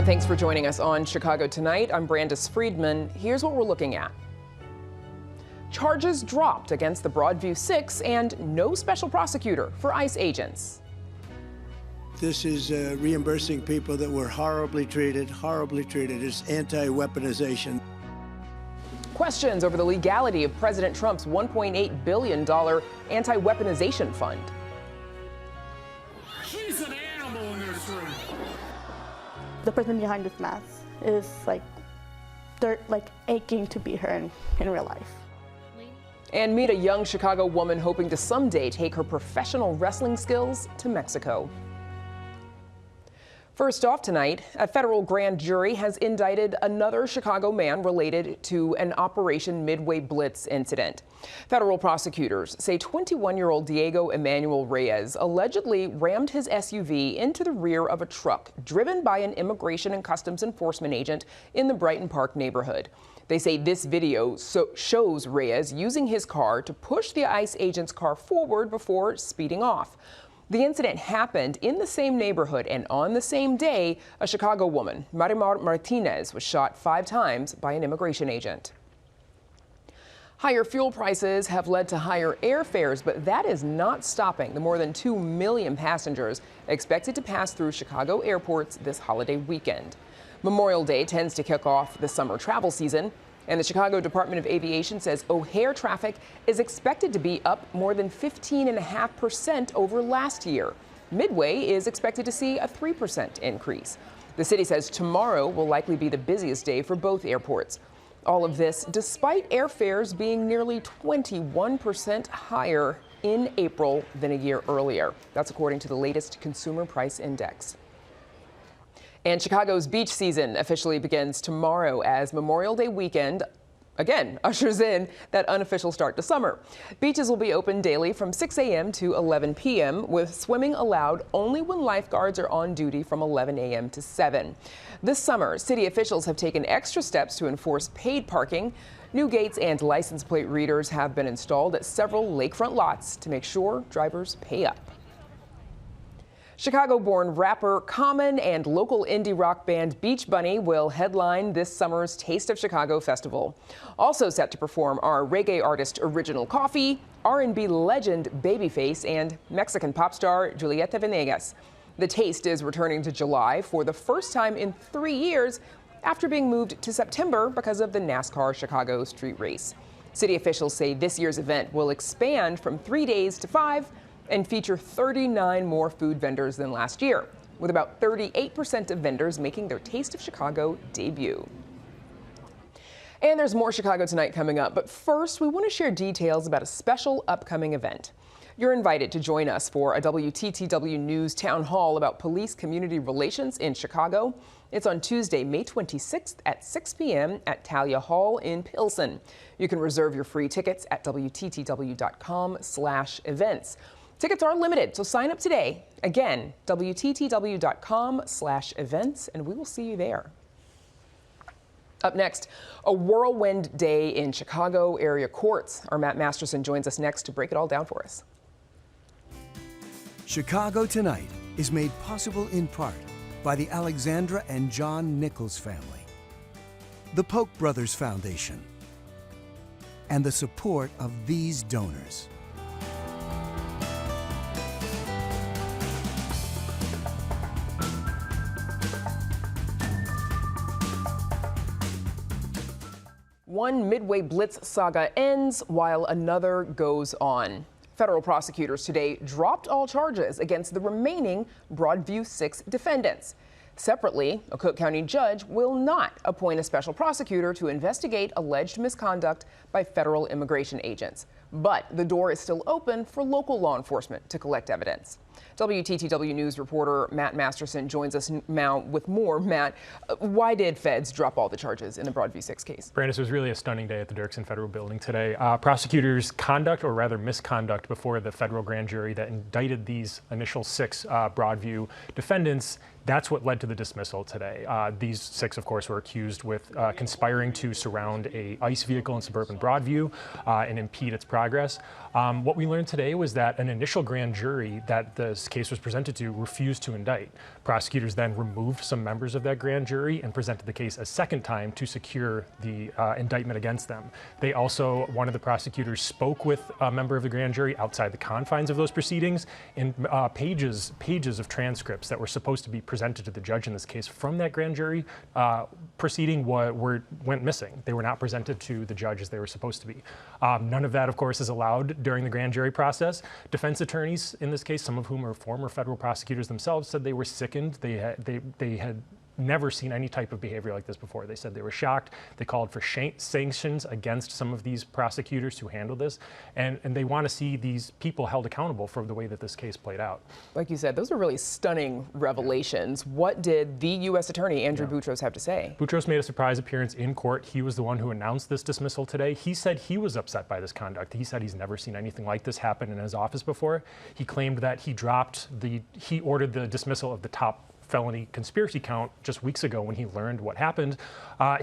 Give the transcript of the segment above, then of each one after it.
Thanks for joining us on Chicago Tonight. I'm Brandis Friedman. Here's what we're looking at. Charges dropped against the Broadview Six and no special prosecutor for ICE agents. This is reimbursing people that were horribly treated. It's anti-weaponization. Questions over the legality of President Trump's $1.8 billion anti-weaponization fund. She's an animal in this room. The person behind this mask is they're aching to be her in real life. And meet a young Chicago woman hoping to someday take her professional wrestling skills to Mexico. First off tonight, a federal grand jury has indicted another Chicago man related to an Operation Midway Blitz incident. Federal prosecutors say 21-year-old Diego Emmanuel Reyes allegedly rammed his SUV into the rear of a truck driven by an Immigration and Customs Enforcement agent in the Brighton Park neighborhood. They say this video shows Reyes using his car to push the ICE agent's car forward before speeding off. The incident happened in the same neighborhood, and on the same day, a Chicago woman, Marimar Martinez, was shot 5 times by an immigration agent. Higher fuel prices have led to higher airfares, but that is not stopping the more than 2 million passengers expected to pass through Chicago airports this holiday weekend. Memorial Day tends to kick off the summer travel season, and the Chicago Department of Aviation says O'Hare traffic is expected to be up more than 15.5% over last year. Midway is expected to see a 3% increase. The city says tomorrow will likely be the busiest day for both airports. All of this despite airfares being nearly 21% higher in April than a year earlier. That's according to the latest Consumer Price Index. And Chicago's beach season officially begins tomorrow as Memorial Day weekend again ushers in that unofficial start to summer. Beaches will be open daily from 6 a.m. to 11 p.m. with swimming allowed only when lifeguards are on duty from 11 a.m. to 7. This summer, city officials have taken extra steps to enforce paid parking. New gates and license plate readers have been installed at several lakefront lots to make sure drivers pay up. Chicago-born rapper Common and local indie rock band Beach Bunny will headline this summer's Taste of Chicago festival. Also set to perform are reggae artist Original Coffee, R&B legend Babyface, and Mexican pop star Julieta Venegas. The Taste is returning to July for the first time in 3 years after being moved to September because of the NASCAR Chicago street race. City officials say this year's event will expand from 3 days to 5 and feature 39 more food vendors than last year, with about 38% of vendors making their Taste of Chicago debut. And there's more Chicago Tonight coming up, but first we want to share details about a special upcoming event. You're invited to join us for a WTTW News town hall about police community relations in Chicago. It's on Tuesday, May 26th at 6 p.m. at Talia Hall in Pilsen. You can reserve your free tickets at WTTW.com/events. Tickets are limited, so sign up today. Again, WTTW.com/events, and we will see you there. Up next, a whirlwind day in Chicago area courts. Our Matt Masterson joins us next to break it all down for us. Chicago Tonight is made possible in part by the Alexandra and John Nichols family, the Polk Brothers Foundation, and the support of these donors. One Midway Blitz saga ends while another goes on. Federal prosecutors today dropped all charges against the remaining Broadview Six defendants. Separately, a Cook County judge will not appoint a special prosecutor to investigate alleged misconduct by federal immigration agents. But the door is still open for local law enforcement to collect evidence. WTTW News reporter Matt Masterson joins us now with more. Matt, why did feds drop all the charges in the Broadview Six case? Brandis, it was really a stunning day at the Dirksen Federal Building today. Prosecutors' conduct, or rather misconduct, before the federal grand jury that indicted these initial 6 Broadview defendants, that's what led to the dismissal today. These 6, of course, were accused with conspiring to surround a ICE vehicle in suburban Broadview and impede its progress. progress. What we learned today was that an initial grand jury that this case was presented to refused to indict. Prosecutors then removed some members of that grand jury and presented the case a second time to secure the indictment against them. They also, one of the prosecutors spoke with a member of the grand jury outside the confines of those proceedings, and pages of transcripts that were supposed to be presented to the judge in this case from that grand jury proceeding went missing. They were not presented to the judge as they were supposed to be. None of that, of course, is allowed during the grand jury process. Defense attorneys in this case, some of whom are former federal prosecutors themselves, said they were sickened. They had never seen any type of behavior like this before. They said they were shocked. They called for sanctions against some of these prosecutors who handled this, and they want to see these people held accountable for the way that this case played out. Like you said, those are really stunning revelations. What did the U.S. Attorney, Andrew Boutros, have to say? Boutros made a surprise appearance in court. He was the one who announced this dismissal today. He said he was upset by this conduct. He said he's never seen anything like this happen in his office before. He claimed that he ordered the dismissal of the top felony conspiracy count just weeks ago when he learned what happened.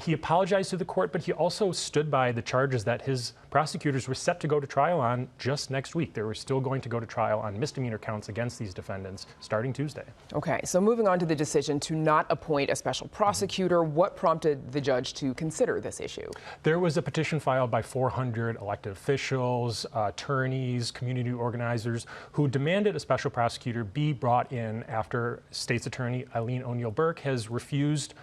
He apologized to the court, but he also stood by the charges that his prosecutors were set to go to trial on just next week. They were still going to go to trial on misdemeanor counts against these defendants starting Tuesday. Okay, so moving on to the decision to not appoint a special prosecutor, what prompted the judge to consider this issue? There was a petition filed by 400 elected officials, attorneys, community organizers who demanded a special prosecutor be brought in after State's Attorney Eileen O'Neill Burke has refused,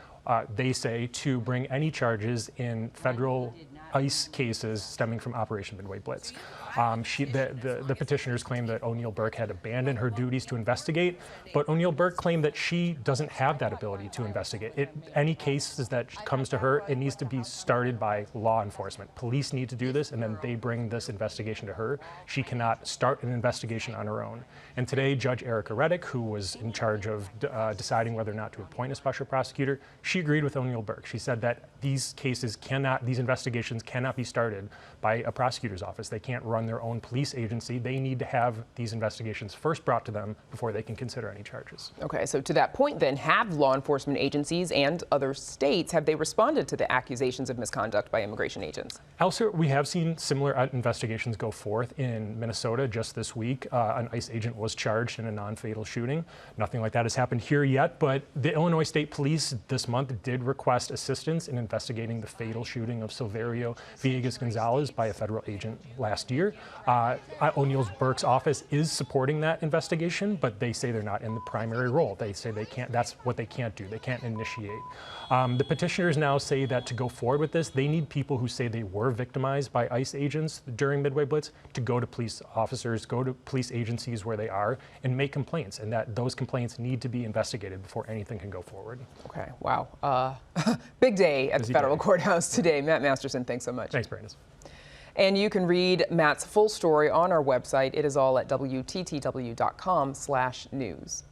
they say, to bring any charges in federal ICE cases stemming from Operation Midway Blitz. The petitioners claim that O'Neill Burke had abandoned her duties to investigate, but O'Neill Burke claimed that she doesn't have that ability to investigate. Any cases that comes to her, it needs to be started by law enforcement. Police need to do this, and then they bring this investigation to her. She cannot start an investigation on her own. And today, Judge Erica Reddick, who was in charge of deciding whether or not to appoint a special prosecutor, she agreed with O'Neill Burke. She said that these investigations cannot be started by a prosecutor's office. They can't run their own police agency. They need to have these investigations first brought to them before they can consider any charges. Okay, so to that point then, have law enforcement agencies and other states, have they responded to the accusations of misconduct by immigration agents? Elsewhere, we have seen similar investigations go forth. In Minnesota just this week, an ICE agent was charged in a non-fatal shooting. Nothing like that has happened here yet, but the Illinois State Police this month did request assistance in investigating the fatal shooting of Silverio Villegas Gonzalez by a federal agent last year. O'Neill Burke's office is supporting that investigation, but they say they're not in the primary role. They say they can't, that's what they can't do. They can't initiate. The petitioners now say that to go forward with this, they need people who say they were victimized by ICE agents during Midway Blitz to go to police officers, go to police agencies where they are, and make complaints, and that those complaints need to be investigated before anything can go forward. Okay, wow. Big day at the federal courthouse today. Matt Masterson, thanks so much. Thanks, Brandis. And you can read Matt's full story on our website. It is all at WTTW.com/news.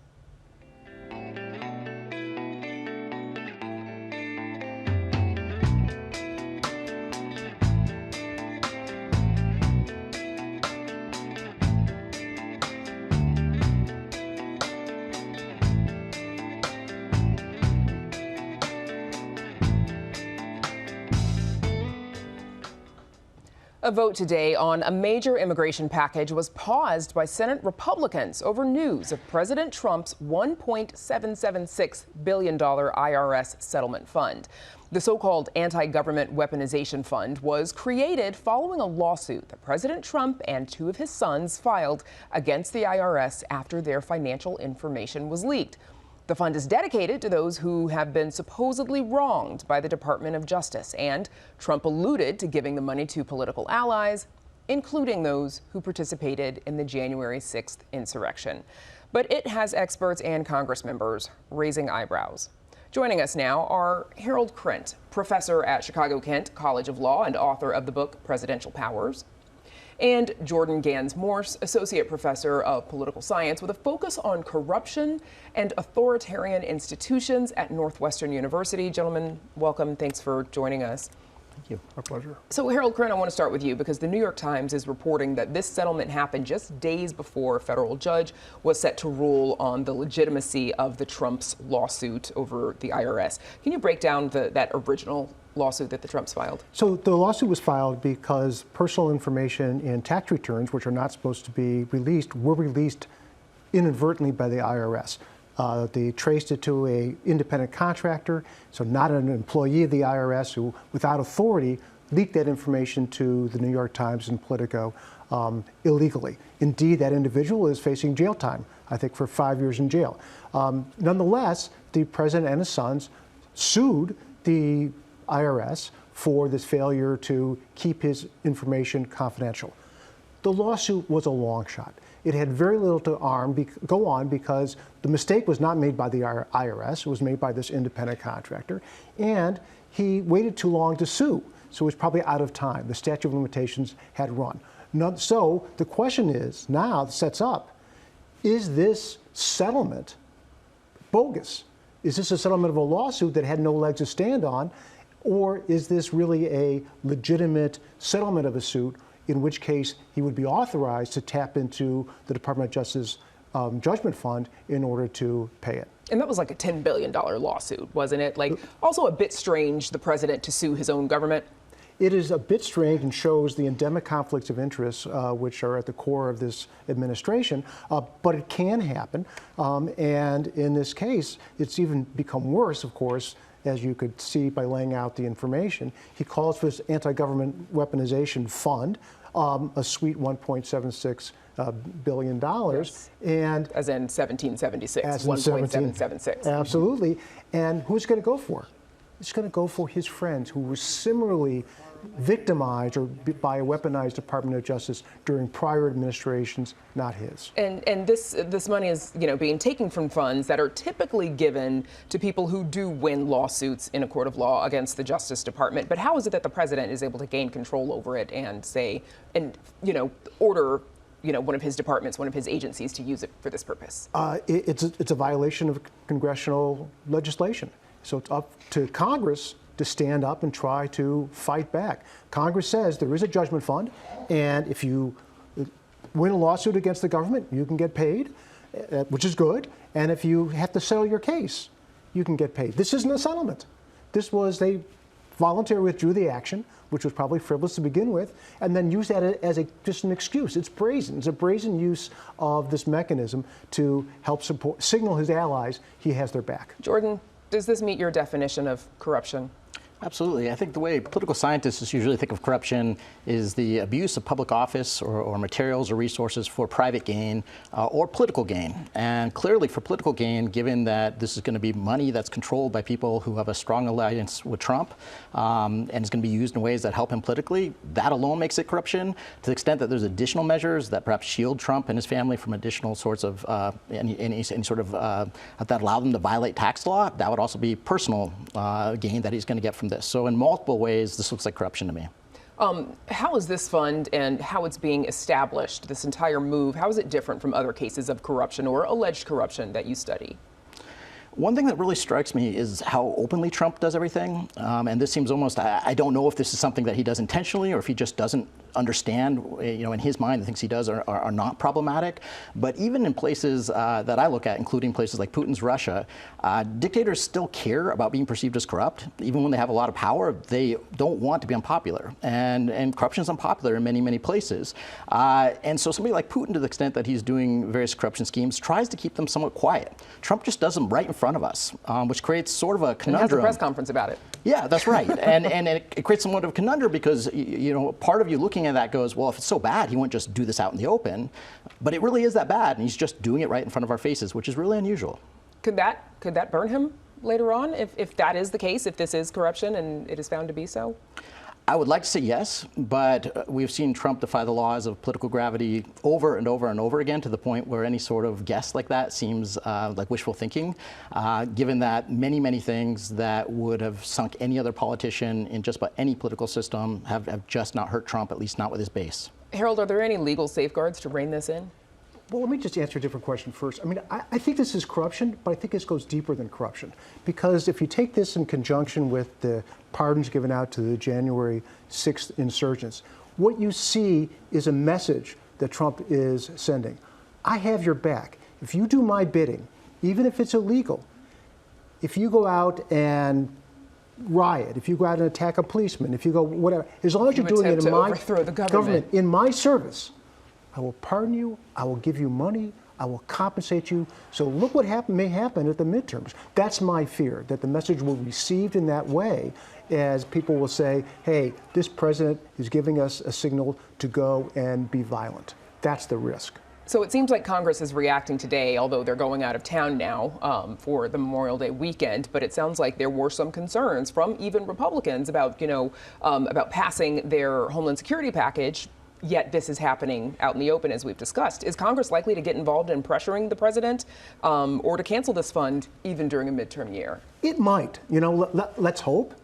A vote today on a major immigration package was paused by Senate Republicans over news of President Trump's $1.776 billion IRS settlement fund. The so-called anti-government weaponization fund was created following a lawsuit that President Trump and two of his sons filed against the IRS after their financial information was leaked. The fund is dedicated to those who have been supposedly wronged by the Department of Justice, and Trump alluded to giving the money to political allies, including those who participated in the January 6th insurrection. But it has experts and Congress members raising eyebrows. Joining us now are Harold Krent, professor at Chicago-Kent College of Law and author of the book Presidential Powers, and Jordan Gans-Morse, associate professor of political science with a focus on corruption and authoritarian institutions at Northwestern University. Gentlemen, welcome. Thanks for joining us. Thank you. Our pleasure. So, Harold Krent, I want to start with you because the New York Times is reporting that this settlement happened just days before a federal judge was set to rule on the legitimacy of the Trump's lawsuit over the IRS. Can you break down that original lawsuit that the Trumps filed? So the lawsuit was filed because personal information in tax returns, which are not supposed to be released, were released inadvertently by the IRS. They traced it to an independent contractor, so not an employee of the IRS who, without authority, leaked that information to the New York Times and Politico illegally. Indeed, that individual is facing jail time, I think for 5 years in jail. Nonetheless, the president and his sons sued the IRS for this failure to keep his information confidential. The lawsuit was a long shot. It had very little to go on because the mistake was not made by the IRS, it was made by this independent contractor, and he waited too long to sue, so it was probably out of time. The statute of limitations had run. So the question is, now sets up, is this settlement bogus? Is this a settlement of a lawsuit that had no legs to stand on, or is this really a legitimate settlement of a suit, in which case he would be authorized to tap into the Department of Justice judgment fund in order to pay it? And that was like a $10 billion lawsuit, wasn't it? Like, also a bit strange, the president to sue his own government. It is a bit strange and shows the endemic conflicts of interest which are at the core of this administration, but it can happen. And in this case, it's even become worse, of course, as you could see by laying out the information. He calls for this anti-government weaponization fund, a sweet $1.76 billion. Yes. And as in 1776, 1.776. Absolutely. And who's going to go for? It's going to go for his friends who were similarly victimized by a weaponized Department of Justice during prior administrations, not his. And this money is, being taken from funds that are typically given to people who do win lawsuits in a court of law against the Justice Department. But how is it that the president is able to gain control over it and order one of his departments, one of his agencies to use it for this purpose? It's a violation of congressional legislation. So it's up to Congress to stand up and try to fight back. Congress says there is a judgment fund, and if you win a lawsuit against the government, you can get paid, which is good. And if you have to settle your case, you can get paid. This isn't a settlement. This was they voluntarily withdrew the action, which was probably frivolous to begin with, and then used that as just an excuse. It's brazen. It's a brazen use of this mechanism to help signal his allies he has their back. Jordan, does this meet your definition of corruption? Absolutely. I think the way political scientists usually think of corruption is the abuse of public office or materials or resources for private gain or political gain. And clearly for political gain, given that this is going to be money that's controlled by people who have a strong alliance with Trump and is going to be used in ways that help him politically, that alone makes it corruption. To the extent that there's additional measures that perhaps shield Trump and his family from additional sorts of any sort of that allow them to violate tax law, that would also be personal gain that he's going to get from this. So in multiple ways, this looks like corruption to me. How is this fund and how it's being established, this entire move, how is it different from other cases of corruption or alleged corruption that you study? One thing that really strikes me is how openly Trump does everything. And this seems almost, I don't know if this is something that he does intentionally or if he just doesn't understand, in his mind, the things he does are not problematic. But even in places that I look at, including places like Putin's Russia, dictators still care about being perceived as corrupt. Even when they have a lot of power, they don't want to be unpopular. And corruption is unpopular in many, many places. And so somebody like Putin, to the extent that he's doing various corruption schemes, tries to keep them somewhat quiet. Trump just does them right in front of us, which creates sort of a conundrum. And has a press conference about it. Yeah, that's right. and it creates somewhat of a conundrum because, part of you looking at that goes, well, if it's so bad, he wouldn't just do this out in the open. But it really is that bad, and he's just doing it right in front of our faces, which is really unusual. Could that burn him later on, if that is the case, if this is corruption and it is found to be so? I would like to say yes, but we've seen Trump defy the laws of political gravity over and over and over again, to the point where any sort of guess like that seems like wishful thinking, given that many, many things that would have sunk any other politician in just about any political system have just not hurt Trump, at least not with his base. Harold, are there any legal safeguards to rein this in? Well, let me just answer a different question first. I mean, I think this is corruption, but I think this goes deeper than corruption. Because if you take this in conjunction with the pardons given out to the January 6th insurgents, what you see is a message that Trump is sending. I have your back. If you do my bidding, even if it's illegal, if you go out and riot, if you go out and attack a policeman, if you go whatever, as long as you're doing it in my overthrow the government, in my service, I will pardon you, I will give you money, I will compensate you. So look what may happen at the midterms. That's my fear, that the message will be received in that way, as people will say, hey, this president is giving us a signal to go and be violent. That's the risk. So it seems like Congress is reacting today, although they're going out of town now for the Memorial Day weekend. But it sounds like there were some concerns from even Republicans about, about passing their Homeland Security package. Yet this is happening out in the open, as we've discussed. Is Congress likely to get involved in pressuring the president or to cancel this fund even during a midterm year? It might. Let's hope.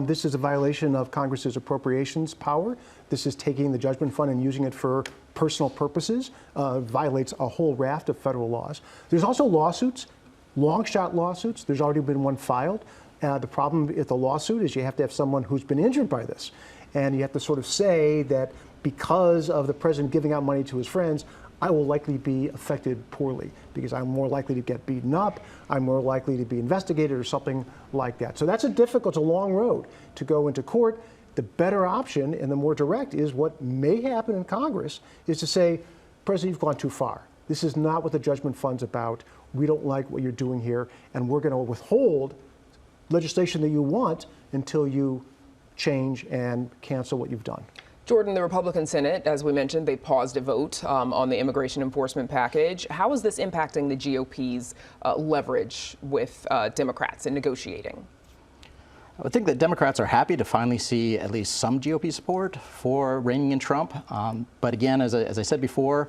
This is a violation of Congress's appropriations power. This is taking the judgment fund and using it for personal purposes, violates a whole raft of federal laws. There's also lawsuits, long shot lawsuits. There's already been one filed. The problem with the lawsuit is you have to have someone who's been injured by this. And you have to sort of say that because of the president giving out money to his friends, I will likely be affected poorly because I'm more likely to get beaten up, I'm more likely to be investigated or something like that. So that's it's a long road to go into court. The better option and the more direct is what may happen in Congress is to say, President, you've gone too far. This is not what the judgment fund's about. We don't like what you're doing here, and we're going to withhold legislation that you want until you change and cancel what you've done. Jordan, the Republican Senate, as we mentioned, they paused a vote on the immigration enforcement package. How is this impacting the GOP's leverage with Democrats in negotiating? I would think that Democrats are happy to finally see at least some GOP support for reining in Trump. But again, as I said before,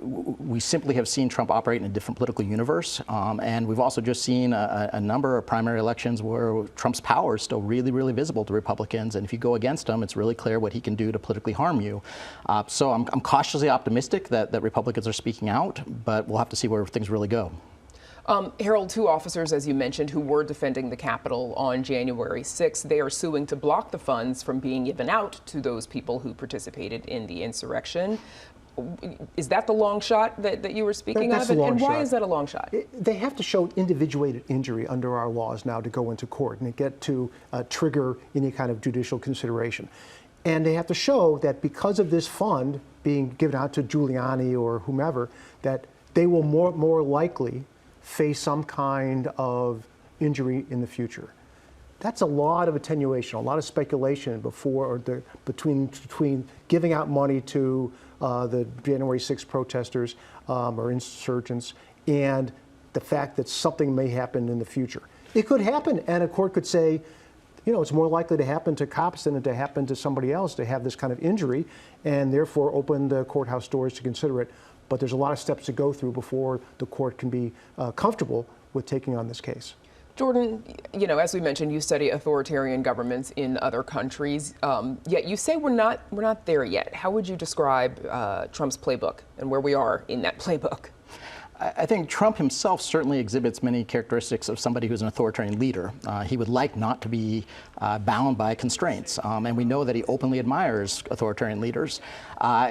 we simply have seen Trump operate in a different political universe. And we've also just seen a number of primary elections where Trump's power is still really, really visible to Republicans. And if you go against him, it's really clear what he can do to politically harm you. So I'm cautiously optimistic that Republicans are speaking out, but we'll have to see where things really go. Harold, two officers, as you mentioned, who were defending the Capitol on January 6th, they are suing to block the funds from being given out to those people who participated in the insurrection. Is that the long shot that you were speaking of? And why is that a long shot? They have to show individuated injury under our laws now to go into court and get to trigger any kind of judicial consideration. And they have to show that because of this fund being given out to Giuliani or whomever, that they will more likely face some kind of injury in the future. That's a lot of attenuation, a lot of speculation between giving out money to the January 6th protesters or insurgents and the fact that something may happen in the future. It could happen, and a court could say, it's more likely to happen to cops than to happen to somebody else to have this kind of injury, and therefore open the courthouse doors to consider it. But there's a lot of steps to go through before the court can be comfortable with taking on this case. Jordan, as we mentioned, you study authoritarian governments in other countries, yet you say we're not there yet. How would you describe Trump's playbook and where we are in that playbook? I think Trump himself certainly exhibits many characteristics of somebody who's an authoritarian leader. He would like not to be bound by constraints, and we know that he openly admires authoritarian leaders.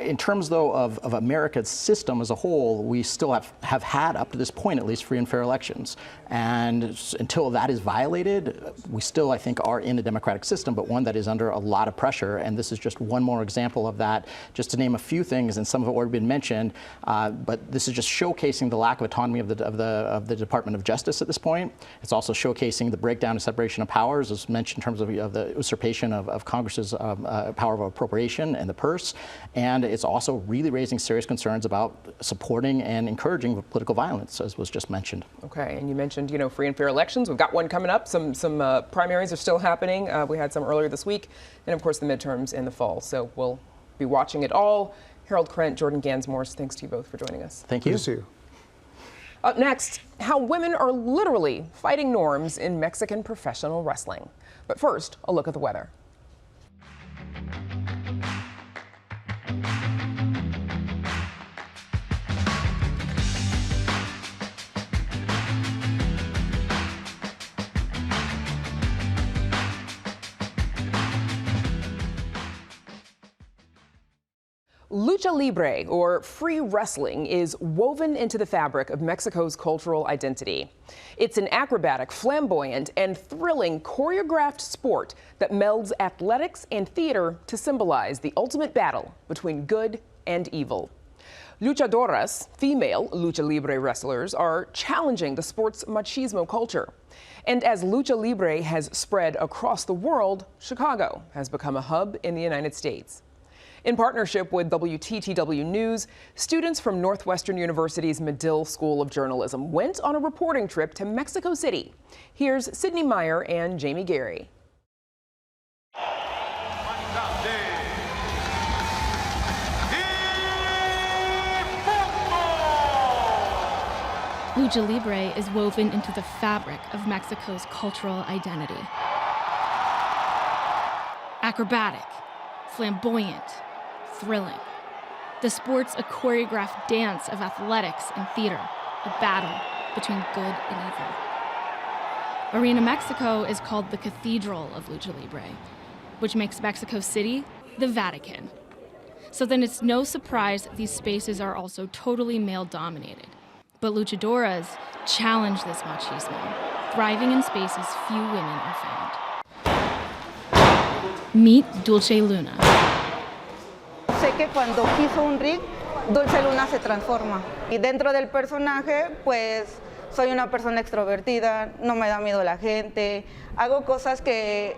In terms, though, of America's system as a whole, we still have had, up to this point at least, free and fair elections. And until that is violated, we still, I think, are in a democratic system, but one that is under a lot of pressure. And this is just one more example of that, just to name a few things, and some of it already been mentioned. But this is just showcasing the lack of autonomy of the Department of Justice at this point. It's also showcasing the breakdown and separation of powers, as mentioned in terms of the usurpation of Congress's power of appropriation and the purse. And it's also really raising serious concerns about supporting and encouraging political violence, as was just mentioned. Okay, and you mentioned, free and fair elections. We've got one coming up. Some primaries are still happening. We had some earlier this week, and of course the midterms in the fall. So we'll be watching it all. Harold Krent, Jordan Gansmore, thanks to you both for joining us. Thank you. Good to see you. Up next, how women are literally fighting norms in Mexican professional wrestling. But first, a look at the weather. Lucha libre, or free wrestling, is woven into the fabric of Mexico's cultural identity. It's an acrobatic, flamboyant, and thrilling choreographed sport that melds athletics and theater to symbolize the ultimate battle between good and evil. Luchadoras, female lucha libre wrestlers, are challenging the sport's machismo culture. And as lucha libre has spread across the world, Chicago has become a hub in the United States. In partnership with WTTW News, students from Northwestern University's Medill School of Journalism went on a reporting trip to Mexico City. Here's Sydney Meyer and Jamie Gary. Lucha libre is woven into the fabric of Mexico's cultural identity. Acrobatic, flamboyant, thrilling. The sport's a choreographed dance of athletics and theater, a battle between good and evil. Arena Mexico is called the Cathedral of Lucha Libre, which makes Mexico City the Vatican. So then it's no surprise that these spaces are also totally male-dominated. But luchadoras challenge this machismo, thriving in spaces few women are found. Meet Dulce Luna. Sé que cuando piso un ring, Dulce Luna se transforma. Y dentro del personaje, pues soy una persona extrovertida, no me da miedo la gente, hago cosas que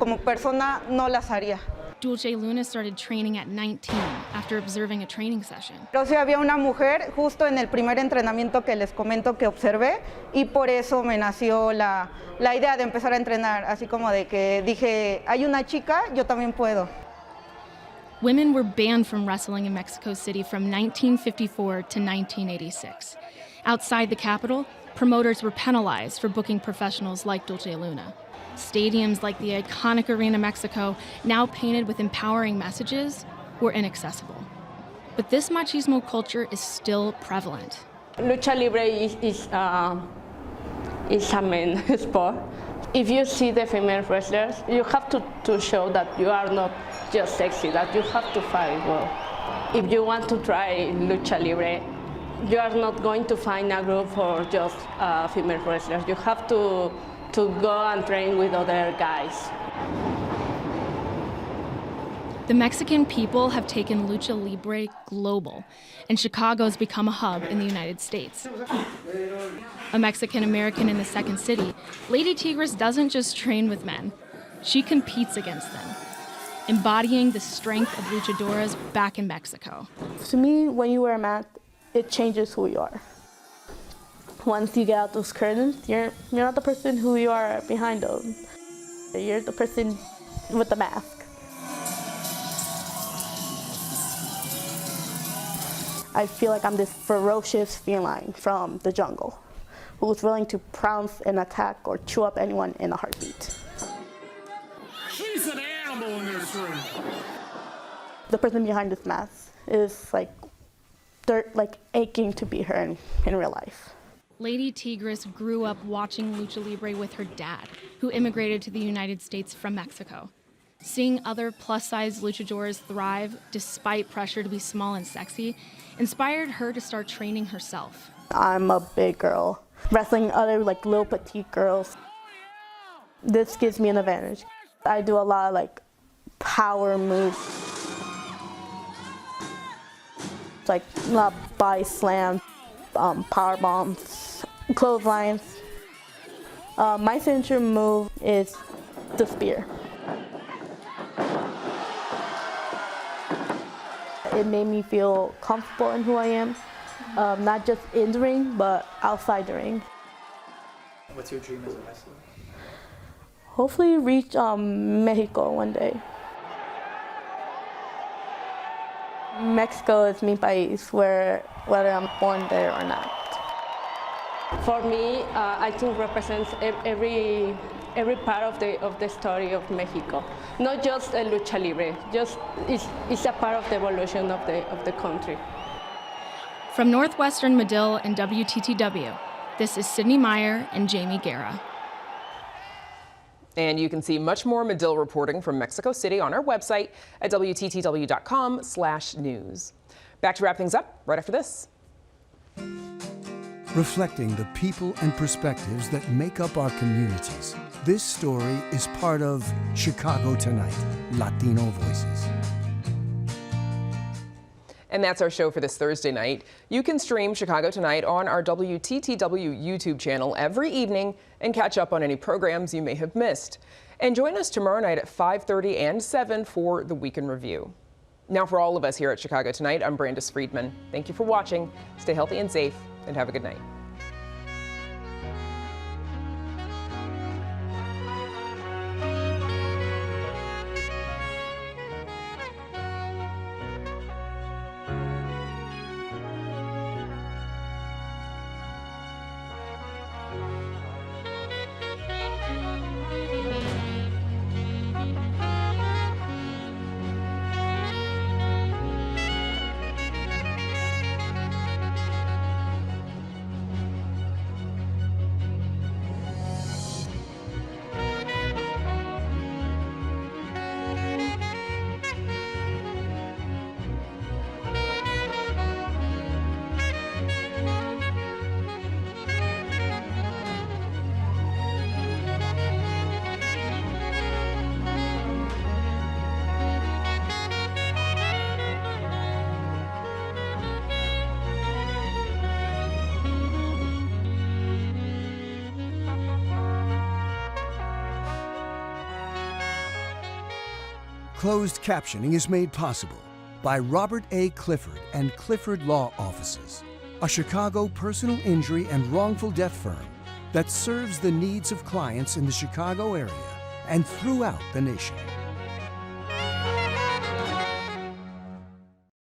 como persona no las haría. Dulce Luna started training at 19 after observing a training session. Pero sí había una mujer justo en el primer entrenamiento que les comento que observé y por eso me nació la idea de empezar a entrenar, así como de que dije, hay una chica, yo también puedo. Women were banned from wrestling in Mexico City from 1954 to 1986. Outside the capital, promoters were penalized for booking professionals like Dulce Luna. Stadiums like the iconic Arena Mexico, now painted with empowering messages, were inaccessible. But this machismo culture is still prevalent. Lucha libre is a men's sport. If you see the female wrestlers, you have to show that you are not just sexy, that you have to fight well. If you want to try lucha libre, you are not going to find a group for just female wrestlers. You have to go and train with other guys. The Mexican people have taken lucha libre global, and Chicago's become a hub in the United States. A Mexican-American in the second city, Lady Tigres doesn't just train with men. She competes against them, embodying the strength of luchadoras back in Mexico. To me, when you wear a mask, it changes who you are. Once you get out those curtains, you're not the person who you are behind them. You're the person with the mask. I feel like I'm this ferocious feline from the jungle who's willing to pounce and attack or chew up anyone in a heartbeat. She's an animal in this ring. The person behind this mask is like aching to be her in real life. Lady Tigres grew up watching lucha libre with her dad, who immigrated to the United States from Mexico. Seeing other plus-size luchadoras thrive despite pressure to be small and sexy inspired her to start training herself. I'm a big girl, wrestling other little petite girls. This gives me an advantage. I do a lot of power moves, like a lot of body slams, power bombs, clotheslines. My signature move is the spear. It made me feel comfortable in who I am, not just in the ring, but outside the ring. What's your dream as a wrestler? Hopefully reach Mexico one day. Mexico is mi país, whether I'm born there or not. For me, I think represents every part of the story of Mexico. Not just a lucha libre, just it's a part of the evolution of the country. From Northwestern Medill and WTTW, this is Sydney Meyer and Jamie Guerra. And you can see much more Medill reporting from Mexico City on our website at WTTW.com/news. Back to wrap things up right after this. Reflecting the people and perspectives that make up our communities, this story is part of Chicago Tonight, Latino Voices. And that's our show for this Thursday night. You can stream Chicago Tonight on our WTTW YouTube channel every evening and catch up on any programs you may have missed. And join us tomorrow night at 5:30 and 7 for the Week in Review. Now for all of us here at Chicago Tonight, I'm Brandis Friedman. Thank you for watching. Stay healthy and safe, and have a good night. Closed captioning is made possible by Robert A. Clifford and Clifford Law Offices, a Chicago personal injury and wrongful death firm that serves the needs of clients in the Chicago area and throughout the nation.